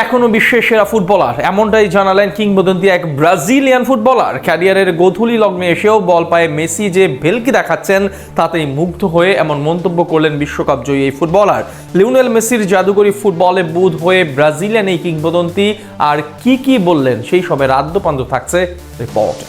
এখনো বিশ্বের সেরা ফুটবলার, এমনটাই জানালেন কিংবদন্তি এক ব্রাজিলিয়ান ফুটবলার। ক্যারিয়ারের গোধূলি লগ্নে এসেও বল পায়ে মেসি যে ভেলকি দেখাচ্ছেন তাতেই মুগ্ধ হয়ে এমন মন্তব্য করলেন বিশ্বকাপ জয়ী এই ফুটবলার। লিওনেল মেসির জাদুকরী ফুটবলে বুঁদ হয়ে ব্রাজিলিয়ান এই কিংবদন্তি আর কি বললেন সেই সবের আদ্যপান্ত থাকছে রিপোর্টে।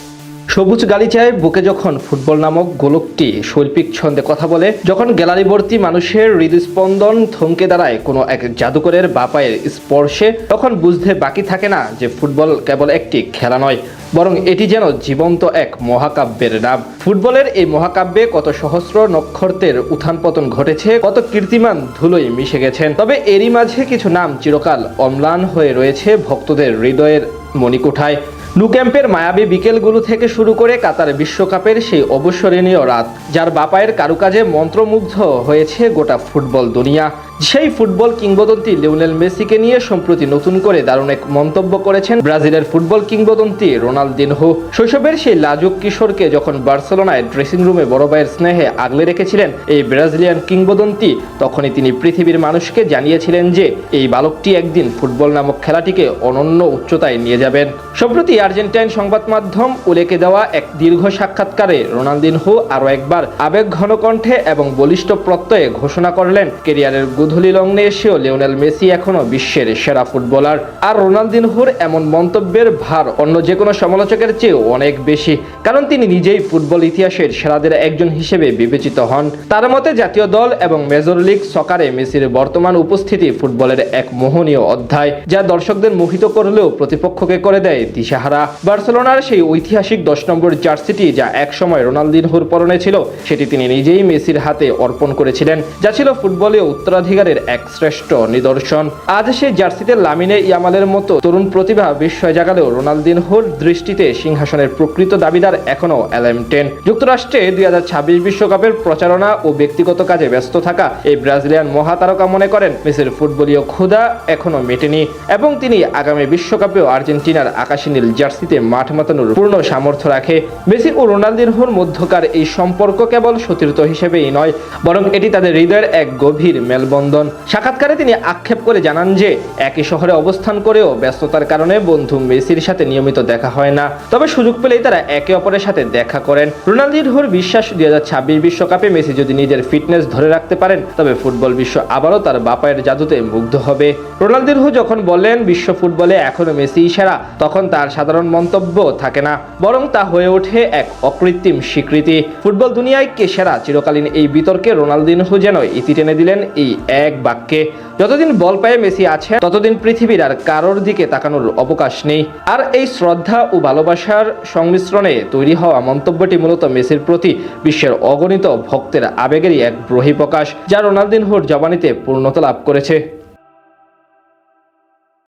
সবুজ গালিচায় বুকে যখন ফুটবল নামক গোলকটি শৈল্পিক ছন্দে কথা বলে, যখন গ্যালারি ভর্তি মানুষের হৃদস্পন্দন থমকে দাঁড়ায় কোনো এক জাদুকরের বাপায়ের স্পর্শে, তখন বুঝতে বাকি থাকে না যে ফুটবল কেবল একটি খেলা নয়, বরং এটি যেন জীবন্ত এক মহাকাব্যের নাম। ফুটবলের এই মহাকাব্যে কত সহস্র নক্ষত্রের উত্থান পতন ঘটেছে, কত কীর্তিমান ধুলোয় মিশে গেছেন। তবে এরই মাঝে কিছু নাম চিরকাল অম্লান হয়ে রয়েছে ভক্তদের হৃদয়ের মণিকুঠায়। নু ক্যাম্পের মায়াবী বিকেলগুলো থেকে শুরু করে কাতার বিশ্বকাপের সেই অবিস্মরণীয় রাত, যার বাপায়ের কারুকাজে মন্ত্রমুগ্ধ হয়েছে গোটা ফুটবল দুনিয়া। সেই ফুটবল কিংবদন্তি লিওনেল মেসিকে নিয়ে সম্প্রতি নতুন করে দারুণ এক মন্তব্য করেছেন ব্রাজিলের ফুটবল কিংবদন্তি রোনালদিনহো। শৈশবের সেই লাজুক কিশোরকে যখন বার্সেলোনায় ড্রেসিং রুমে বড় ভাইয়ের স্নেহে আগলে রেখেছিলেন এই ব্রাজিলিয়ান কিংবদন্তি, তখনই তিনি পৃথিবীর মানুষকে জানিয়েছিলেন যে এই বালকটি একদিন ফুটবল নামক খেলাটিকে অনন্য উচ্চতায় নিয়ে যাবেন। সম্প্রতি আর্জেন্টাইন সংবাদ মাধ্যম উলেকে দেওয়া এক দীর্ঘ সাক্ষাৎকারে রোনালদিনহো আরও একবার আবেগ ঘন কণ্ঠে এবং বলিষ্ঠ প্রত্যয়ে ঘোষণা করলেন, ক্যারিয়ারের গোধূলি লগ্নে এসেও লিওনেল মেসি এখনো বিশ্বের সেরা ফুটবলার। আর রোনালদিনহোর এমন মন্তব্যের ভার অন্য যে কোনো সমালোচকের চেয়েও অনেক বেশি, কারণ তিনি নিজেই ফুটবল ইতিহাসের সেরাদের একজন হিসেবে বিবেচিত হন। তার মতে জাতীয় দল এবং মেজর লিগ সকারে মেসির বর্তমান উপস্থিতি ফুটবলের এক মোহনীয় অধ্যায়, যা দর্শকদের মোহিত করলেও প্রতিপক্ষকে করে দেয় দিশাহারা। বার্সেলোনার সেই ঐতিহাসিক 10 নম্বর জার্সিটি যা একসময় রোনালদিনহোর পরনে ছিল, সেটি তিনি নিজেই মেসির হাতে অর্পণ করেছিলেন, যা ছিল ফুটবলে উত্তরাধিকারের এক শ্রেষ্ঠ নিদর্শন। আজ সেই জার্সিতে লামিনে ইয়ামালের মতো তরুণ প্রতিভা বিস্ময় জাগালেও রোনালদিনহোর দৃষ্টিতে সিংহাসনের প্রকৃত দাবিদার এখনও অ্যালান টেন। যুক্তরাষ্ট্রে 2026 বিশ্বকাপের প্রচারণা ও ব্যক্তিগত কাজে ব্যস্ত থাকা এই ব্রাজিলিয়ান মহাতারকা মনে করেন মেসির ফুটবলীয় ক্ষুধা এখনও মেটেনি এবং তিনি আগামী বিশ্বকাপেও আর্জেন্টিনার আকাশী নীল জার্সিতে মাঠ মাতানোর পূর্ণ সামর্থ্য রাখে। মেসি ও রোনালদিনহোর মধ্যকার এই সম্পর্ক কেবল সতীর্থ হিসেবেই নয়, বরং এটি তাদের হৃদয়ের এক গভীর মেলবন্ধন। সাক্ষাৎকারে তিনি আক্ষেপ করে জানান যে একই শহরে অবস্থান করেও ব্যস্ততার কারণে বন্ধু মেসির সাথে নিয়মিত দেখা হয় না, তবে সুযোগ পেলেই তারা একে অপরের সাথে দেখা করেন। রোনালদিনহোর বিশ্বাস 2026 বিশ্বকাপে মেসি যদি নিজের ফিটনেস ধরে রাখতে পারেন, তবে ফুটবল বিশ্ব আবারও তার বাপায়ের জাদুতে মুগ্ধ হবে। রোনালদিনহো যখন বলেন বিশ্ব ফুটবলে এখনো মেসি সেরা, তখন তার সাধারণ মন্তব্য থাকে না, বরং তা হয়ে ওঠে এক অকৃত্রিম স্বীকৃতি। ফুটবল দুনিয়ায় কে সেরা চিরকালীন এই বিতর্কে রোনালদিনহো যেন ইতি টেনে দিলেন এই এক বাক্যে, যতদিন বল পায়ে মেসি আছে ততদিন পৃথিবীর আর কারোর দিকে তাকানোর অবকাশ নেই। আর এই শ্রদ্ধা ও ভালোবাসার সংমিশ্রণে তৈরি হওয়া মন্তব্যটি মূলত মেসির প্রতি বিশ্বের অগণিত ভক্তের আবেগেরই এক বহিঃপ্রকাশ, যা রোনালদিনহোর জবানিতে পূর্ণতা লাভ করেছে।